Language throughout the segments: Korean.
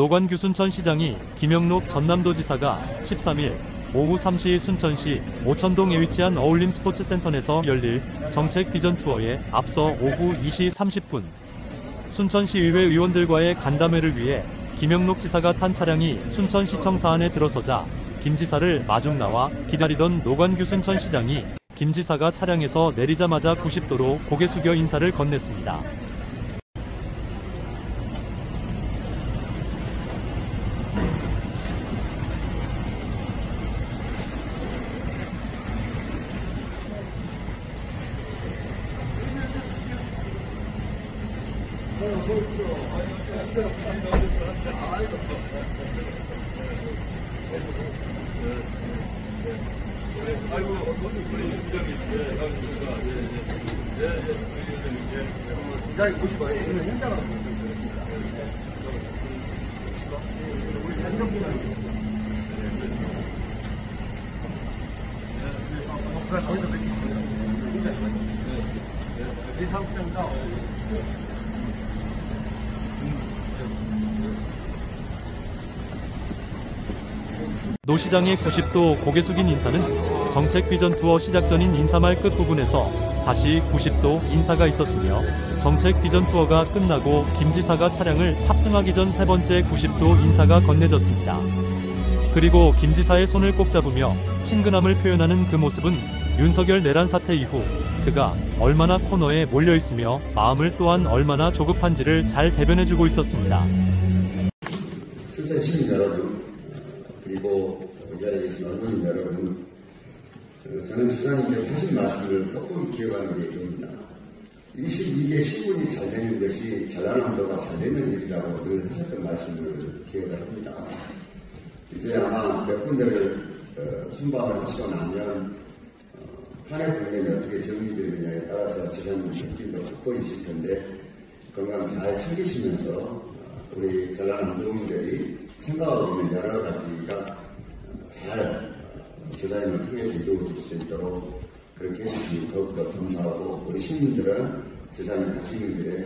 노관규 순천시장이 김영록 전남도지사가 13일 오후 3시 순천시 오천동에 위치한 어울림 스포츠센터에서 열릴 정책 비전 투어에 앞서 오후 2시 30분 순천시의회 의원들과의 간담회를 위해 김영록 지사가 탄 차량이 순천시청 사안에 들어서자 김 지사를 마중 나와 기다리던 노관규 순천시장이 김 지사가 차량에서 내리자마자 90도로 고개 숙여 인사를 건넸습니다. 노 시장의 90도 고개 숙인 인사는 정책 비전 투어 시작 전인 인사말 끝부분에서 다시 90도 인사가 있었으며 정책 비전 투어가 끝나고 김 지사가 차량을 탑승하기 전 세 번째 90도 인사가 건네졌습니다. 그리고 김 지사의 손을 꼭 잡으며 친근함을 표현하는 그 모습은 윤석열 내란 사태 이후 그가 얼마나 코너에 몰려있으며 마음을 또한 얼마나 조급한지를 잘 대변해주고 있었습니다. 순천 시민 여러분, 그리고 이 자리에 계신 언론인 여러분, 저는 주사님께서 하신 말씀을 꼭 기억하는 게 이겁니다. 이게 신분이 잘 되는 것이 전라남도가 잘 되는 일이라고 늘 하셨던 말씀을 기억을 합니다. 이제 아마 몇 군데를 순방을 하시고 나면 탄핵 국면이 어떻게 정리되느냐에 따라서 재산의 느낌도 바꿔주실 텐데 건강 잘 챙기시면서 우리 전라남도민들이 생각하고 있는 여러 가지가 잘 재산을 통해서 이루어질 수 있도록 그렇게 해주시면 더욱더 감사하고 우리 시민들은 재산이 바뀌는 길에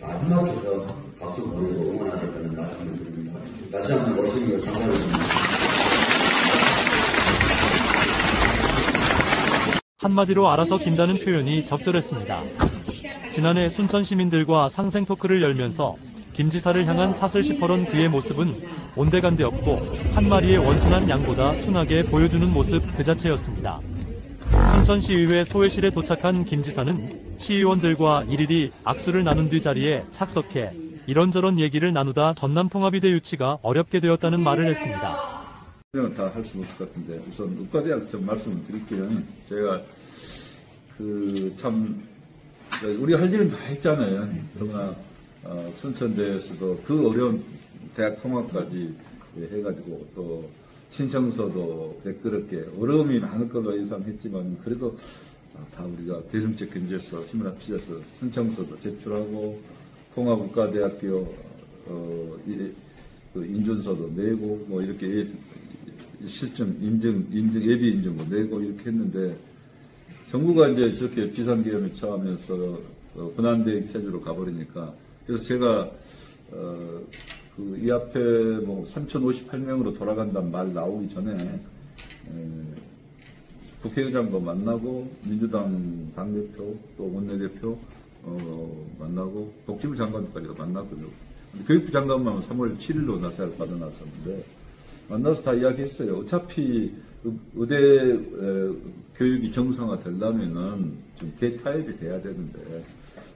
마지막에서 박수 보내고 응원하겠다는 말씀을 드립니다. 다시 한번 오신 것 감사드립니다. 한마디로 알아서 긴다는 표현이 적절했습니다. 지난해 순천 시민들과 상생 토크를 열면서 김 지사를 향한 사슬 시퍼런 그의 모습은 온데간데없고 한 마리의 원순한 양보다 순하게 보여주는 모습 그 자체였습니다. 순천시의회 소회실에 도착한 김 지사는 시의원들과 일일이 악수를 나눈 뒤 자리에 착석해 이런저런 얘기를 나누다 전남통합이대 유치가 어렵게 되었다는 말을 했습니다. 다 할 수 없을 것 같은데 우선 의과대학 좀 말씀을 드릴게요. 제가 우리 할 일은 다 했잖아요. 그러나 순천대에서도 그 어려운 대학 통합까지 해가지고 또 신청서도 매끄럽게 어려움이 많을 걸로 예상했지만 그래도 다 우리가 대승적 견제서 힘을 합치셔서 신청서도 제출하고 통합의과대학교 그 인준서도 내고 뭐 이렇게 실증 예비 인증도 내고 이렇게 했는데 정부가 이제 저렇게 비상계엄에 처하면서 분한대행 체제로 가버리니까 그래서 제가 이 앞에 뭐 3,058명으로 돌아간다는 말 나오기 전에 국회의장도 만나고 민주당 당대표 또 원내대표 만나고 복지부 장관까지도 만났거든요. 교육부 장관만 3월 7일로 나타를 받아놨었는데 만나서 다 이야기했어요. 어차피 의대 교육이 정상화 되려면은 좀 개타협이 돼야 되는데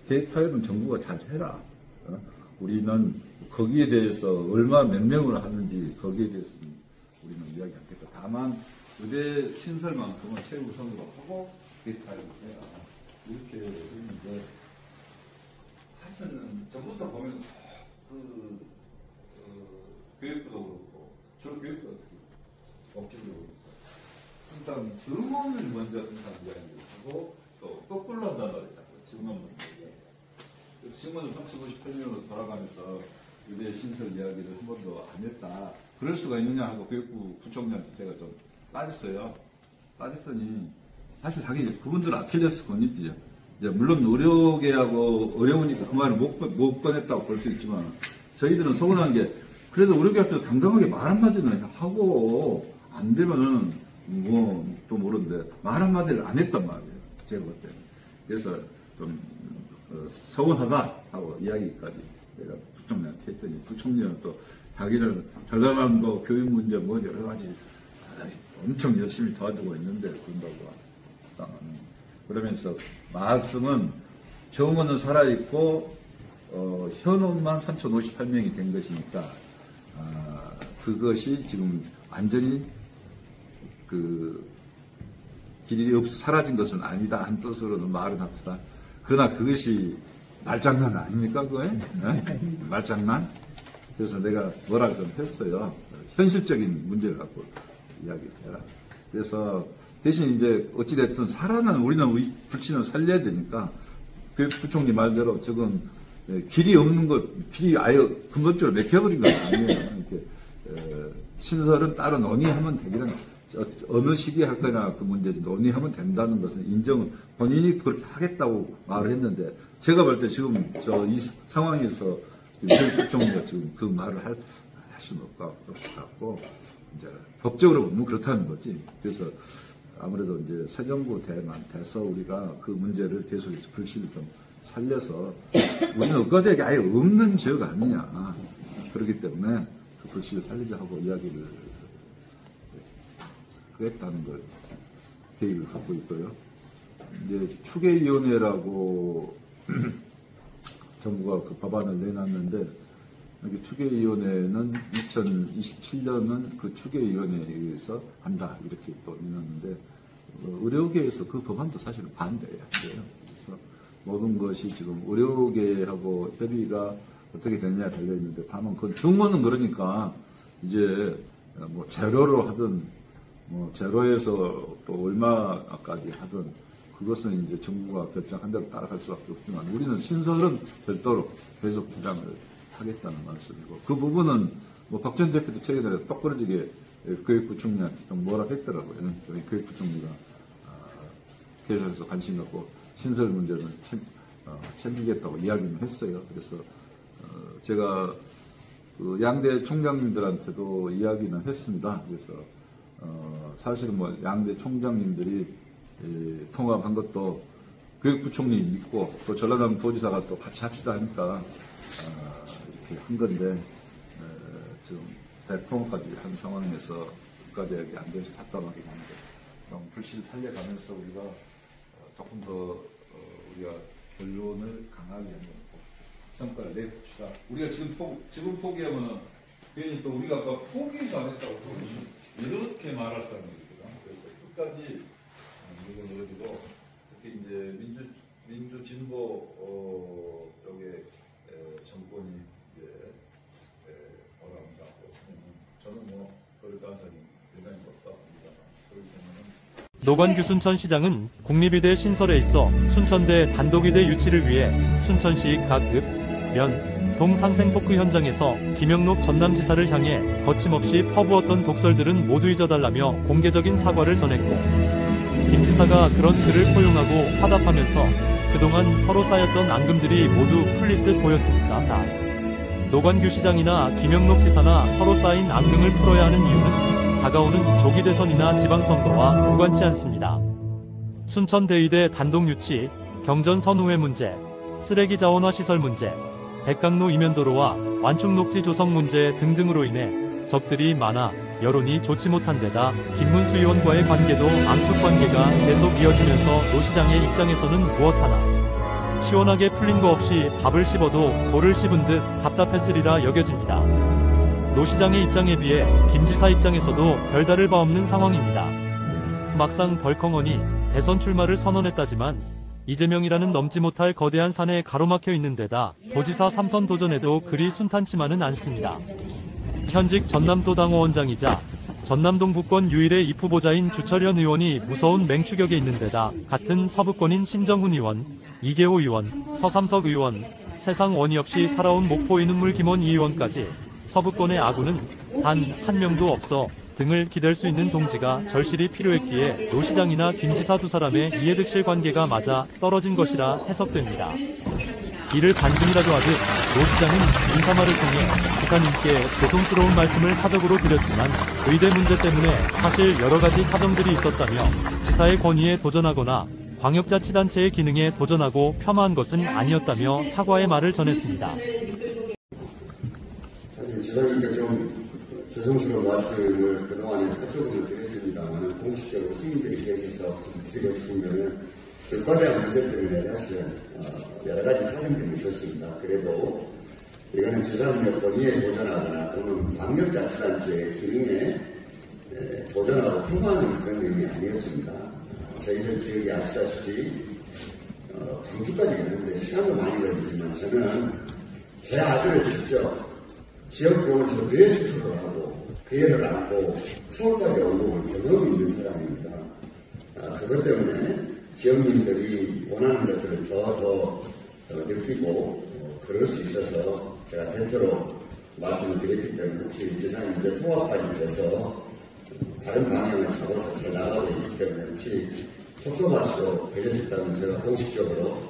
개타협은 정부가 잘 해라. 우리는 거기에 대해서 얼마 몇 명을 하는지 거기에 대해서는 우리는 이야기 않겠다. 다만 의대 신설만큼은 최우선으로 하고 개타협을 해야 이렇게 했는데 하여튼 전부터 보면 교육부도 그렇고 교육부도 어떻게 복지부도 그렇고 항상 증언을 먼저 항상 이야기를 하고 또 거꾸로 한다는 말이 자꾸 증언 먼저 그래서 증언을 3,058명으로 돌아가면서 의대 신설 이야기를 한 번도 안 했다. 그럴 수가 있느냐 하고 교육부 부총장한테 제가 좀 따졌어요. 따졌더니 사실 자기 그분들은 아킬레스 건이지요. 물론 의료계하고 어려우니까 그 말을 못 꺼냈다고 볼 수 있지만 저희들은 서운한 게 그래도 우리 교회도 당당하게 말 한마디는 하고, 안 되면은, 또 모르는데, 말 한마디를 안 했단 말이에요. 제가 볼 때는. 그래서 좀, 서운하다 하고 이야기까지 내가 부총리한테 했더니, 부총리는 또 자기는 전라남도 교육 문제 뭐 여러 가지 엄청 열심히 도와주고 있는데, 그런다고. 그러면서 말씀은 정원은 살아있고, 현원만 3,058명이 된 것이니까, 그것이 지금 완전히 길이 사라진 것은 아니다 한 뜻으로는 말은 합시다. 그러나 그것이 말장난 아닙니까, 그거에? 네? 말장난? 그래서 내가 뭐라 좀 했어요. 현실적인 문제를 갖고 이야기를 해라. 그래서 대신 이제 어찌됐든 우리는 불신을 살려야 되니까, 부총리 말대로 저건 길이 없는 길이 아예 근본적으로 막혀버린 건 아니에요. 이렇게, 신설은 따로 논의하면 되기는, 어느 시기에 할 거냐 그 문제 논의하면 된다는 것은 본인이 그렇게 하겠다고 말을 했는데, 제가 볼 때 지금 이 상황에서 부총리가 지금 그 말을 할 수는 없고, 이제 법적으로 보면 그렇다는 거지. 그래서 아무래도 이제 새 정부 돼서 우리가 그 문제를 계속해서 불씨를 좀 살려서, 우리는 의과대학이 아예 없는 지역 아니냐. 그렇기 때문에 그 불씨를 살리자 하고 이야기를 했다는 걸 계획을 갖고 있고요. 이제 추계위원회라고 정부가 그 법안을 내놨는데, 여기 추계위원회는 2027년은 그 추계위원회에 의해서 한다 이렇게 또 내놨는데, 의료계에서 그 법안도 사실은 반대예요. 그래서 모든 것이 지금 의료계하고 협의가 어떻게 되느냐에 달려 있는데, 다만 그 증거는 그러니까 이제 뭐 제로로 하든 제로에서 또 얼마까지 하든 그것은 이제 정부가 결정한 대로 따라갈 수밖에 없지만, 우리는 신설은 별도로 계속 주장을 하겠다는 말씀이고, 그 부분은 박 전 대표도 최근에 똑부러지게 교육부총리한테 좀 뭐라 했더라고요. 저희 교육부총리가 계속해서 관심 갖고 신설 문제는 챙기겠다고 이야기는 했어요. 그래서 제가 그 양대 총장님들한테도 이야기는 했습니다. 그래서 사실은 양대 총장님들이 통합한 것도 교육부총리 있고 또 전라남 도지사가 또 같이 합시다 하니까 이렇게 한 건데, 지금 대통령까지 한 상황에서 국가대학이 안 돼서 답답하긴 한데, 좀 불씨를 살려가면서 우리가 조금 더 우리가 결론을 강하게 하는 성과를 내봅시다. 우리가 지금 포기하면은 괜히 또 우리가 아까 포기도 안 했다고 이렇게 말할 사람이거든. 그래서 끝까지 이걸 넣어주고, 특히 이제 민주 진보 쪽에 정권이 이제 올라온다고 저는 그럴 가능성이 대단히 높다고 봅니다. 그렇기 때문에. 노관규 순천시장은 국립의대 신설에 있어 순천대 단독의대 유치를 위해 순천시 각 읍, 면, 동 상생 토크 현장에서 김영록 전남지사를 향해 거침없이 퍼부었던 독설들은 모두 잊어달라며 공개적인 사과를 전했고, 김 지사가 그런 그를 포용하고 화답하면서 그동안 서로 쌓였던 앙금들이 모두 풀릴 듯 보였습니다. 노관규 시장이나 김영록 지사나 서로 쌓인 앙금을 풀어야 하는 이유는 다가오는 조기 대선이나 지방선거와 무관치 않습니다. 순천대의대 단독 유치, 경전 선후회 문제, 쓰레기 자원화 시설 문제, 백강로 이면도로와 완충 녹지 조성 문제 등등으로 인해 적들이 많아 여론이 좋지 못한 데다 김문수 의원과의 관계도 앙숙 관계가 계속 이어지면서 노 시장의 입장에서는 무엇 하나 시원하게 풀린 거 없이 밥을 씹어도 돌을 씹은 듯 답답했으리라 여겨집니다. 노 시장의 입장에 비해 김 지사 입장에서도 별다를 바 없는 상황입니다. 막상 덜컹하니 대선 출마를 선언했다지만 이재명이라는 넘지 못할 거대한 산에 가로막혀 있는 데다 도지사 3선 도전에도 그리 순탄치만은 않습니다. 현직 전남도당호 원장이자 전남동 부권 유일의 입후보자인 주철현 의원이 무서운 맹추격에 있는 데다 같은 서부권인 신정훈 의원, 이계호 의원, 서삼석 의원, 세상 원이 없이 살아온 목포 이눈물 김원 이 의원까지 서부권의 아군은 단 한 명도 없어 등을 기댈 수 있는 동지가 절실히 필요했기에 노 시장이나 김 지사 두 사람의 이해득실 관계가 맞아 떨어진 것이라 해석됩니다. 이를 반증이라도 하듯 노 시장은 인사말을 통해 지사님께 죄송스러운 말씀을 사적으로 드렸지만 의대 문제 때문에 사실 여러 가지 사정들이 있었다며 지사의 권위에 도전하거나 광역자치단체의 기능에 도전하고 폄하한 것은 아니었다며 사과의 말을 전했습니다. 사실 지사님께 좀 죄송스러운 말씀을 그동안에 사적으로 드렸습니다만 공식적으로 시민들이 계셔서 좀 드리고 싶으면 거대한 문제 때문에 사실 여러 가지 사정들이 있었습니다. 그래도 이거는 지사님의 권위에 도전하거나 또는 광역자치단체의 기능에 도전하고 폄하하는 그런 의미 아니었습니다. 저희들 지역이 아시다시피 광주까지 가는데 시간도 많이 걸리지만 저는 제 아들을 직접 지역병원에서 뇌 수술을 하고 그 애를 안고 서울까지 온 경험이 있는 사람입니다. 그것 때문에 지역민들이 원하는 것들을 더 느끼고 그럴 수 있어서 제가 대표로 말씀을 드렸기 때문에 혹시 지사님 이제 통합까지 돼서 다른 방향을 잡아서 잘 나가고 있기 때문에 혹시 섭섭하시고 되셨다면 제가 공식적으로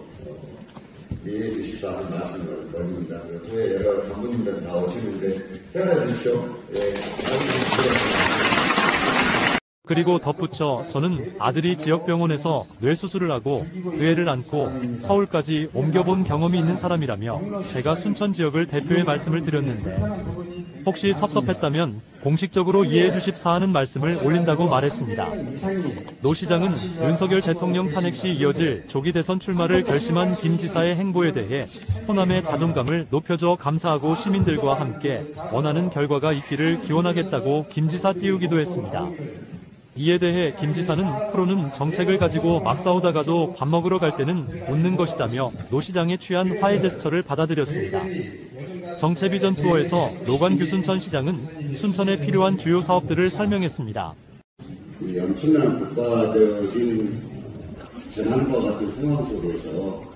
이해해 주십사 하는 말씀을 드립니다. 후에 여러 간부님들 다 오시는데 따라 주십시오. 예, 그리고 덧붙여 저는 아들이 지역병원에서 뇌수술을 하고 그 애를 안고 서울까지 옮겨본 경험이 있는 사람이라며 제가 순천 지역을 대표해 말씀을 드렸는데 혹시 섭섭했다면 공식적으로 이해해 주십사 하는 말씀을 올린다고 말했습니다. 노 시장은 윤석열 대통령 탄핵 시 이어질 조기 대선 출마를 결심한 김 지사의 행보에 대해 호남의 자존감을 높여줘 감사하고 시민들과 함께 원하는 결과가 있기를 기원하겠다고 김 지사 띄우기도 했습니다. 이에 대해 김 지사는 프로는 정책을 가지고 막 싸우다가도 밥 먹으러 갈 때는 웃는 것이다며 노 시장의 취한 화해 제스처를 받아들였습니다. 정체 비전 투어에서 노관규 순천 시장은 순천에 필요한 주요 사업들을 설명했습니다. 이 엄청난 국가적인 재난과 같은 상황 속에서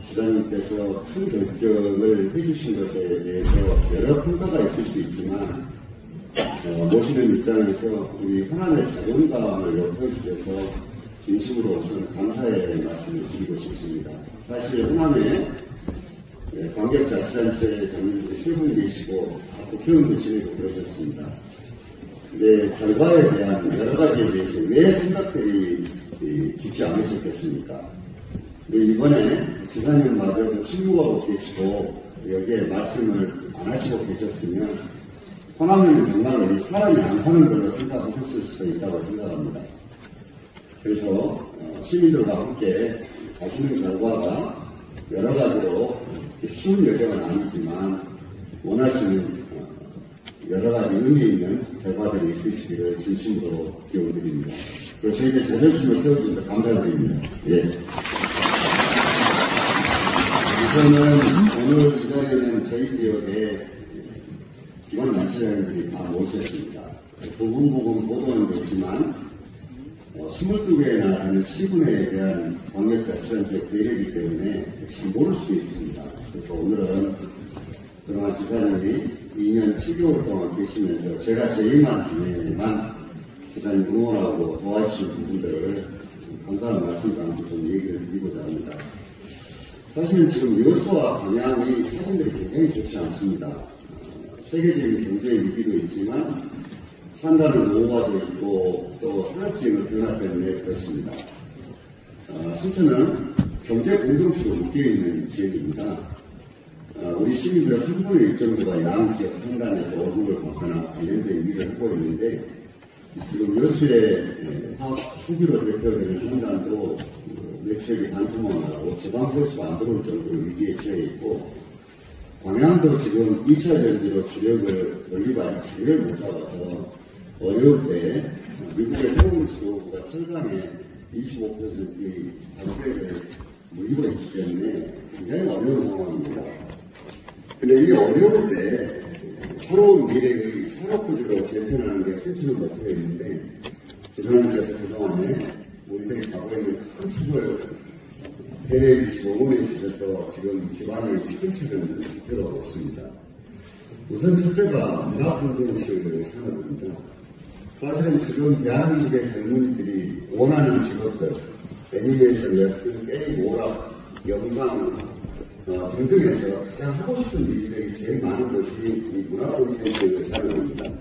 지사님께서 큰 결정을 해주신 것에 대해서 여러 평가가 있을 수 있지만 모시는 입장에서 우리 호남의 자존감을 높여주셔서 진심으로 저는 감사의 말씀을 드리고 싶습니다. 사실 호남에 광역자치단체 장님들이 3분 계시고 국회의원도 지내고 그러셨습니다. 근데 결과에 대한 여러 가지에 대해서 왜 생각들이 깊지 않으셨겠습니까? 근데 이번에 지사님마저도 침묵하고 계시고 여기에 말씀을 안 하시고 계셨으면 호남에는 정말 사람이 안 사는 걸로 생각하셨을 수도 있다고 생각합니다. 그래서 시민들과 함께 가시는 결과가 여러 가지로 쉬운 여정은 아니지만 원하시는 여러 가지 의미 있는 결과들이 있으시기를 진심으로 기원드립니다. 그리고 저희들 자존심을 세워주셔서 감사드립니다. 예. 우선은 오늘 이 자리에는 저희 지역에 기관단체장님들이 다 모셨습니다. 부분 보도는 됐지만 22개나 되는 시군에 대한 광역자치단체 계획이기 때문에 잘 모를 수 있습니다. 그래서 오늘은 그동안 지사님이 2년 7개월 동안 계시면서 제가 제의만 지사님 응원하고 도와주신 부분들을 감사한 말씀과 좀 얘기를 드리고자 합니다. 사실은 지금 여수와 방향이 사진들이 굉장히 좋지 않습니다. 세계적인 경제 위기도 있지만 산다는 노후화도 있고 또 산업지역의 변화 때문에 그렇습니다. 순천은 경제 공동체로 묶여있는 지역입니다. 우리 시민들 3분의 1 정도가 양지역 상단에서 월급을 받거나 관련된 일을 하고 있는데 지금 여수의 화학 수기로 대표되는 상단도 매출액이 반토막나고 지방세수가 안 들어올 정도로 위기에 처해 있고 광양도 지금 2차 전지로 주력을 원리가 자리를 못 잡아서 어려울 때 미국의 새로운 지도부가 철강에 25%의 반대를 물리고 있기 때문에 굉장히 어려운 상황입니다. 근데 이 어려울 때 새로운 미래의 산업구조로 재편하는 게 순천의 목표였는데 지사님께서 그동안에 우리들이 가고 있는 큰 축을 배려해 주시고 응원해 주셔서 지금 기반을 차근차근 지켜가고 있습니다. 우선 첫째가 문화콘텐츠 산업입니다. 사실은 지금 대한민국의 젊은이들이 원하는 직업들, 애니메이션, 웹툰, 게임, 오락, 영상, 등등에서 가장 하고 싶은 일들이 제일 많은 것이 이 문화프로젝트 사용입니다.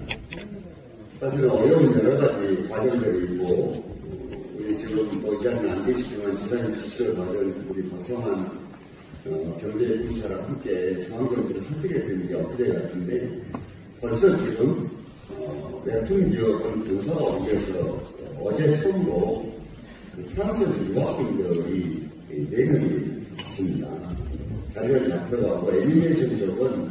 사실 어려운 여러 가지 과정들이 있고, 우리 지금 이 자리는 안 계시지만 지사님 지시를 받은 우리 박정환 경제부시사랑 함께 중앙정부를 설득했던 게 엊그제 같은데, 벌써 지금 웹툰 기업은 문서가 옮겨서 어제 처음으로 프랑스에서 유학생들이 4명이 있습니다. 자리를 잘 들어가고 애니메이션 쪽은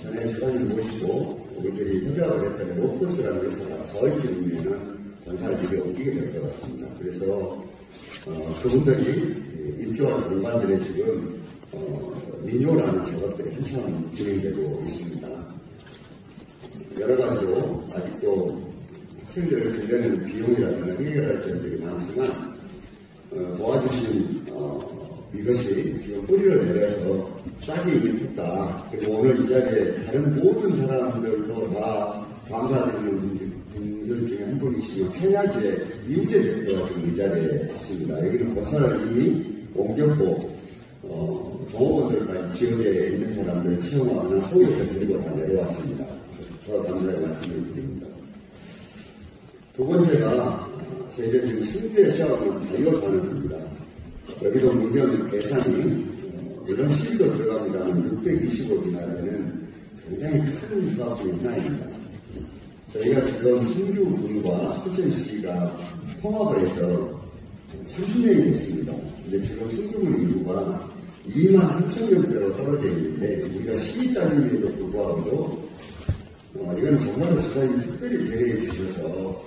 전에 지사님 모시고 우리들이 협약을 했던 로퍼스라는 회사가 가을쯤이면 본사들이 옮기게 될 것 같습니다. 그래서 그분들이 입주한 공간들에 지금 민요라는 작업들이 한참 진행되고 있습니다. 여러 가지로 아직도 학생들을 들려내는 비용이라든가 해결할 점들이 많지만 도와주신 이것이 지금 뿌리를 내려서 싹이 폈다. 그리고 오늘 이 자리에 다른 모든 사람들도 다 감사드리는 분들 중에 한 분이시고 최야지의 이우재 대표가 지금 이 자리에 있습니다. 여기는 본사를 이미 옮겼고 종업원들까지 지역에 있는 사람들을 채용하거나 서울에서 데리고 다 내려왔습니다. 더 감사의 말씀을 드립니다. 두 번째가 저희들 지금 승주에 시작하는 바이오 산업입니다. 여기도 물론 계산이 이런 시기도 들어갑니다만 620억이나 되는 굉장히 큰 사업 중에 하나입니다. 저희가 지금 승주군과 수천시가 통합을 해서 30년이 됐습니다. 근데 지금 승주군 인구가 2만 3천 명대로 떨어져 있는데 우리가 시기 따짐에도 불구하고 이건 정말로 지사님이 특별히 배려해 주셔서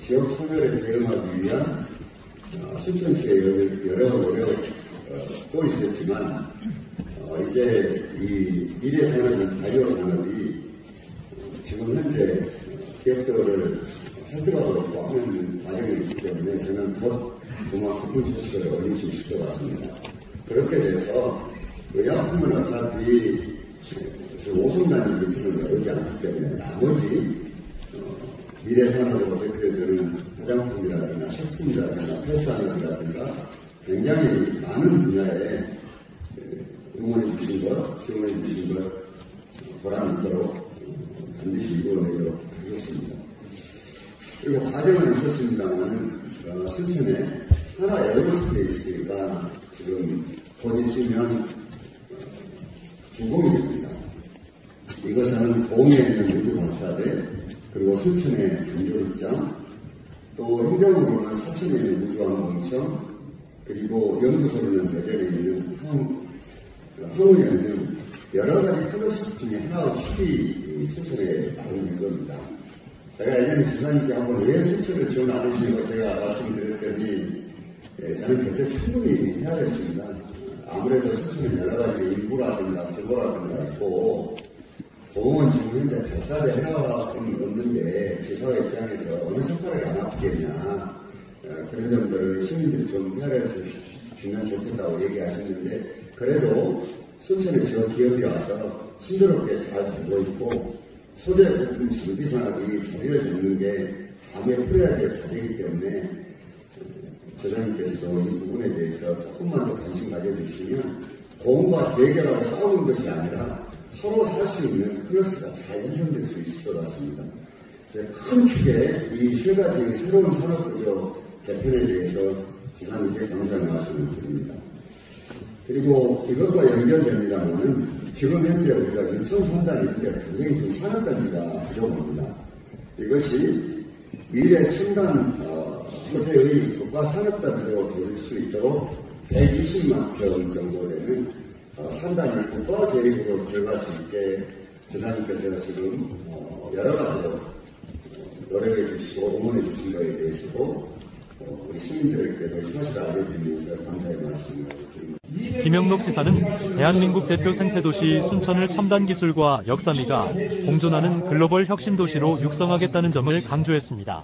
지역 소멸에 대응하기 위한 순천시에 여러 또 있었지만 이제 이 미래 산업은 바이오 산업이 지금 현재 기업들을 설득하고 하는 과정이 있기 때문에 저는 곧 정말 기쁜 소식을 올릴 수 있을 것 같습니다. 그렇게 돼서 의약품은 어차피 오송단위 밑으로 내려오지 않기 때문에 나머지 미래 산업으로 대표되는 화장품이라든가 식품이라든가 헬스산업이라든가 굉장히 많은 분야에 응원해 주신 것, 지원해 주신 것 보람 있도록 반드시 이루어내도록 하겠습니다. 그리고 과정은 있었습니다만 순천에 하나 에어로스페이스가 지금 곧 있으면 준공이 됩니다. 이것은 공에 있는 우주발사대 그리고 순천의 건조입장 또 행정으로는 사천에 있는 우주항공청 그리고 연구소로는 대전에 있는 항우에 있는 여러 가지 클러스터 중에 하나의 축이 순천에 마련된 겁니다. 제가 예전에 지사님께 한번 왜 순천을 지원 안 하시냐고 제가 말씀드렸더니 저는 그때 충분히 해야 됐습니다. 아무래도 순천은 여러 가지 인구라든가 규모라든가 있고 공은 지금 현재 발사대 하나가 없는데 지사의 입장에서 어느 색깔을 안 아프겠냐 그런 점들을 시민들이 좀 헤아려 주면 좋겠다고 얘기하셨는데 그래도 순천에 지역 기업이 와서 순조롭게 잘 되고 있고 소재 부품 정비 산업이 자리를 잡는 게 다음에 풀어야 될 과제이기 때문에 저장님께서도 이 부분에 대해서 조금만 더 관심 가져주시면 공과 대결하고 싸우는 것이 아니라 서로 살 수 있는 클러스가 잘 형성될 수 있을 것 같습니다. 큰 축에 이 세 가지 새로운 산업구조 개편에 대해서 지사님께 감사의 말씀을 드립니다. 그리고 이것과 연결됩니다만은 지금 현재 우리가 인천 산단이 굉장히 지금 산업단지가 부족합니다. 이것이 미래 첨단 소재의 국가 산업단지로 될 수 있도록 120만 평 정도 되는 산단이 국가 계획으로 들어갈 수 있게 지사님께서 지금 여러 가지로 노력해 주시고 응원해 주신 것에 대해서도 우리 시민들에게도 사실을 알려드리면서 감사의 말씀을 드립니다. 김영록 지사는 대한민국 대표 생태도시 순천을 첨단 기술과 역사미가 공존하는 글로벌 혁신도시로 육성하겠다는 점을 강조했습니다.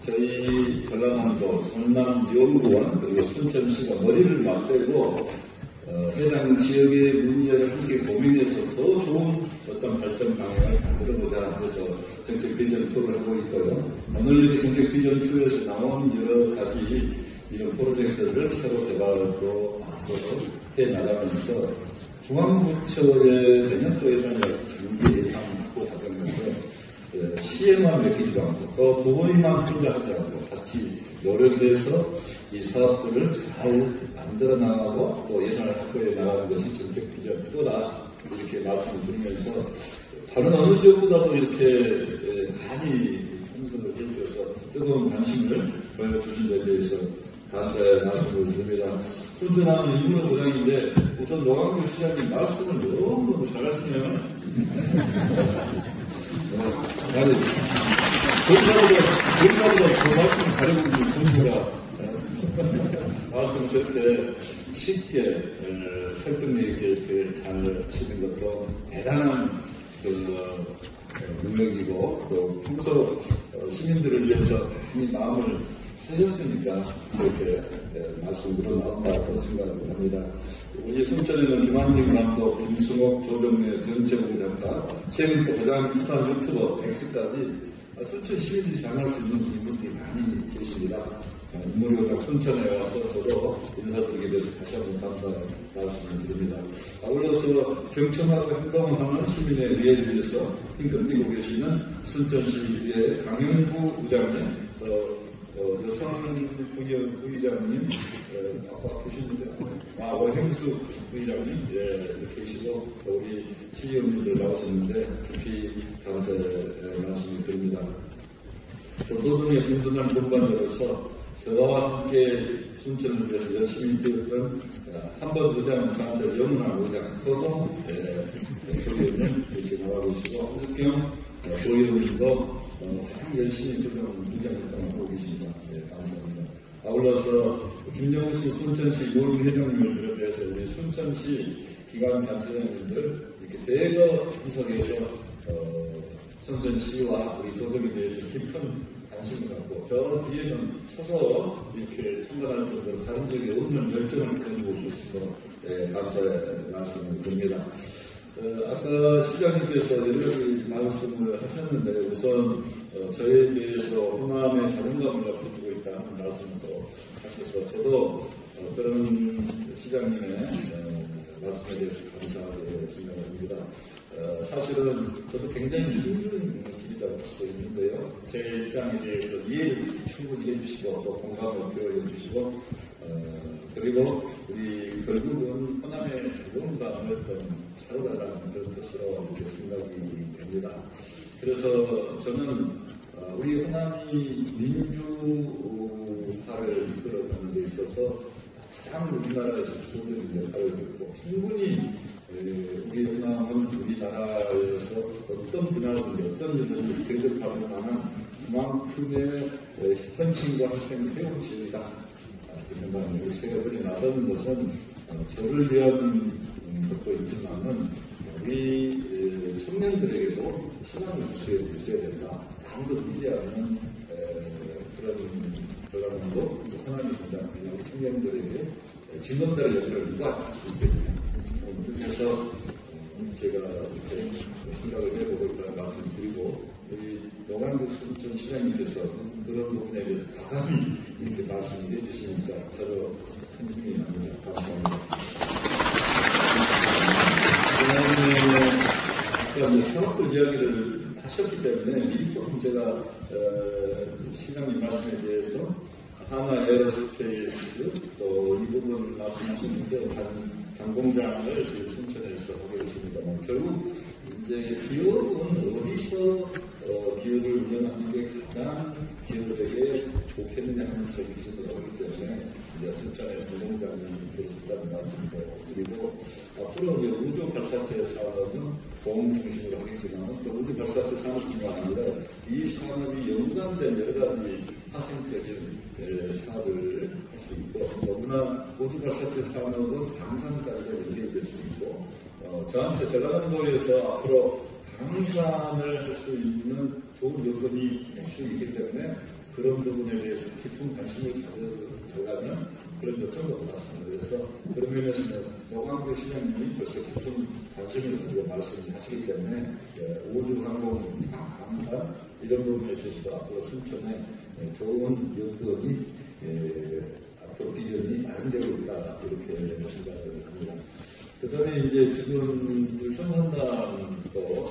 저희 전라남도 성남연구원 그리고 순천시가 머리를 맞대고 해당 지역의 문제를 함께 고민해서 더 좋은 어떤 발전 방향을 만들어보자 해서 정책 비전 2를 하고 있고요. 오늘 이렇게 정책 비전 2에서 나온 여러 가지 이런 프로젝트를 새로 개발도 하고 해 나가면서 중앙부처의 내년도 예산을 장기 예산 확보 과정에서 시에만 맡기지 않고 그 부모님만 투자하지 않고 같이 노력해서 이 사업들을 잘 만들어 나가고 또 예산을 확보해 나가는 것이 정책 비전이다 이렇게 말씀을 드리면서 다른 어느 쪽보다도 이렇게 많이 참석을 해주셔서 뜨거운 관심을 보여주신 데 대해서 감사의 말씀을 드립니다. 순전한 일부러 부장인데 우선 노광규 시장님 말씀을 너무너무 잘하시네요. 거기서보다 그 말씀을 잘해보는 분이라 말씀을 저렇게 쉽게 설득력 있게 이렇게 잘 하시는 것도 대단한 능력이고 또 평소 시민들을 위해서 많이 마음을 쓰셨으니까 그렇게 말씀으로 나온다고 생각을 합니다. 우리 순천에는 김한림 감독, 김승옥, 조정래, 전체부 작가, 최근 또 가장 힙한 유튜버 백스까지 순천 시민들이 장할 수 있는 인물들이 많이 계십니다. 인물이 순천에 와서 저도 인사드리게 돼서 다시 한번 감사의 말씀을 드립니다. 아울러서 경청하고 행동하는 시민의 의에 대해서 힘껏 계시는 순천시의 강영구 부장님, 여성 부의장님, 아까 계시는데, 오행수 부의장님, 이렇게 계시고, 우리 시의원님들 나오셨는데, 깊이 감사의 말씀을 드립니다. 도동의 든든한 동반자로서 저와 함께 순천을 위해서 열심히 뛰었던 한번 의장, 저한테 영원한 의장, 소동 조의원님 이렇게 나와 계시고, 허석경 조의원님도 가장 열심히 그동안 의장활동을 하고 계십니다. 감사합니다. 아울러서 김영수 순천시 노인회장님을 비롯해서 우리 순천시 기관단체장님들 이렇게 대거 참석해서 순천시와 우리 조정에 대해서 깊은 관심을 갖고 저 뒤에는 서서 이렇게 참관할 정도로 다른 적이 없는 열정을 가지고 오셔서 감사의 말씀을 드립니다. 아까 시장님께서 여러 가지 말씀을 하셨는데 우선 저에 대해서 호남의 자존감을 높여주고 있다는 말씀도 하셔서 저도 그런 시장님의 말씀에 대해서 감사하게 생각합니다. 사실은 저도 굉장히 힘든 길이라고 볼 수 있는데요. 제 입장에 대해서 이해를 충분히 해주시고 또 공감을 표현해 주시고 그리고 우리 결국은 호남의 자존감을 좀 차려달라는 그런 뜻으로 이렇게 생각이 됩니다. 그래서 저는 우리 호남이 민주화를 이끌어가는 데 있어서 가장 우리나라에서 주도적인 역할을 했고 충분히 우리 호남은 우리나라에서 어떤 분야든지 어떤 일을 대접할 만한 그만큼의 헌신과 희생을 해온 지역이다. 그 생각합니다. 세력들이 나서는 것은 저를 위한 것도 있지만은 우리 청년들에게도 희망을 줄 수 있어야 된다. 아무도 믿지 않는 그런 program도 호남이 된다. 우리 청년들에게 진검다리 역할을 누가 할 수 있겠냐. 그래서 제가 이렇게 생각을 해보고 있다는 말씀을 드리고 우리 노광규 순천 시장님께서 그런 부분에 대해서 가감히 이렇게 말씀을 해주시니까 저도 큰 힘이 납니다. 감사합니다. 아까 사업들 이야기를 하셨기 때문에 미리 조금 제가 시장님 말씀에 대해서 하나 에어로스페이스 또 이 부분 말씀하셨는데 단공장을 지금 순천에서 하고 있습니다만 결국 이제 기업은 어디서 기업을 운영하는 게 가장 기업에게 좋겠느냐 하면서 기준을 하기 때문에 이제 순천의 단공장이 되었다는 말씀도 드리고 앞으로 이제 우주 발사체 사업은 보험 중심으로 하겠지만 또 우주 발사체 산업뿐만 아니라 이 산업이 연관된 여러 가지 파생적인 사업을 할 수 있고 너무나 우주 발사체 산업은 방산까지도 연결될 수 있고 저한테 전라남도에서 앞으로 방산을 할 수 있는 좋은 여건이 될 수 있기 때문에 그런 부분에 대해서 깊은 관심을 가져가면 그런 요청도 받았습니다. 그래서 그런 면에서는 노광규 시장님이 벌써 깊은 관심을 가지고 말씀을 하시기 때문에 우주항공 방산 이런 부분에 있어서도 앞으로 순천에 좋은 여건이 또 비전이 나름대로 있다 이렇게 생각을 합니다. 그다음에 이제 지금 춘산당도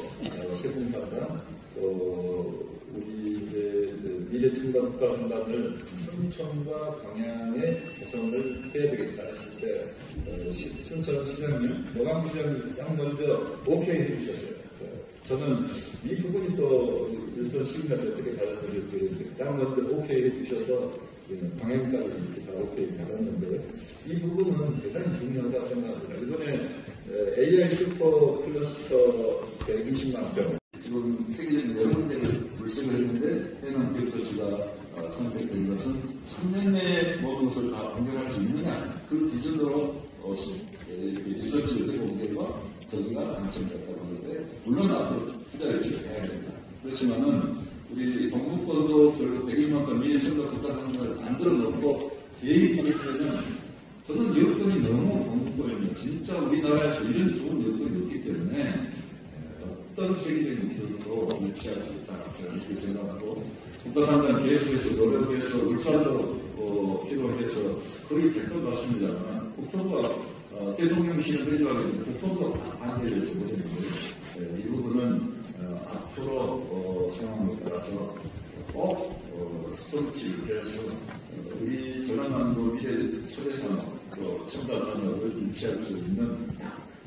세분산당 또 우리 이제 미래청담국가선단을 순천과 광양에 구성을 해야 되겠다 했을 때 순천시장님, 노광시장님 딱 먼저 오케이 해주셨어요. 저는 이 부분이 또 일선 시민한테 어떻게 받아들일지 딱 먼저 오케이 해주셔서 광양까지 이렇게 다 오케이 받았는데 이 부분은 대단히 중요하다 생각합니다. 이번에 AI 슈퍼 클러스터 120만 명 지금 세계적인 여러 문제를 물색을 했는데 해당 기업도시가 선택된 것은 3년 내에 모든 것을 다 완결할 수 있느냐 그 기준으로 리서치를 해본 결과 거기가 당첨됐다고 하는데 물론 앞으로 투자를 해야 됩니다. 그렇지만은 우리 동북권도 결국 120만 건 미래 생각 국가상을 만들어 놓고 계획이 그렇다면 저는 여건이 너무 동북권이면 진짜 우리나라에서 이런 좋은 여건이 없기 때문에 어떤 세계적인 기술도 유치할 수 있다 저는 이렇게 생각하고 국가상단 계속해서 노력해서 울산도 필요해서 거의 될 것 같습니다만 국토부가 대통령실을 회주하게 되면 국토부가 반대를 해서 못했는데 이 부분은 앞으로 상황에 따라서 꼭 스토리지를 해서 우리 전환한도 미래 소재산업 또 첨단 산업을 유치할 수 있는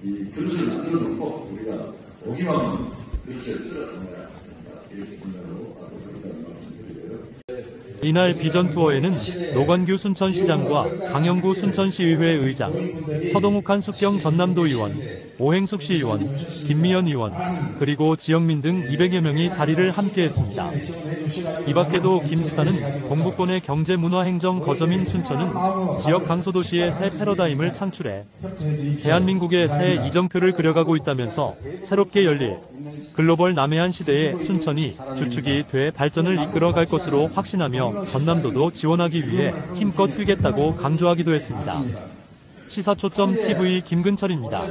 이 그릇을 만들어 놓고 우리가 오기만 하면 그릇을 쓸어 담아야 된다 이렇게 생각하고 앞으로 그렇다는 말씀드리고요. 이날 비전 투어에는 노관규 순천시장과 강영구 순천시의회 의장, 서동욱 한숙경 전남도의원, 오행숙 시의원, 김미연 의원, 그리고 지역민 등 200여 명이 자리를 함께했습니다. 이 밖에도 김 지사는 동북권의 경제문화행정 거점인 순천은 지역 강소도시의 새 패러다임을 창출해 대한민국의 새 이정표를 그려가고 있다면서 새롭게 열릴 글로벌 남해안 시대의 순천이 주축이 돼 발전을 이끌어갈 것으로 확신하며 전남도도 지원하기 위해 힘껏 뛰겠다고 강조하기도 했습니다. 시사초점 TV 김근철입니다.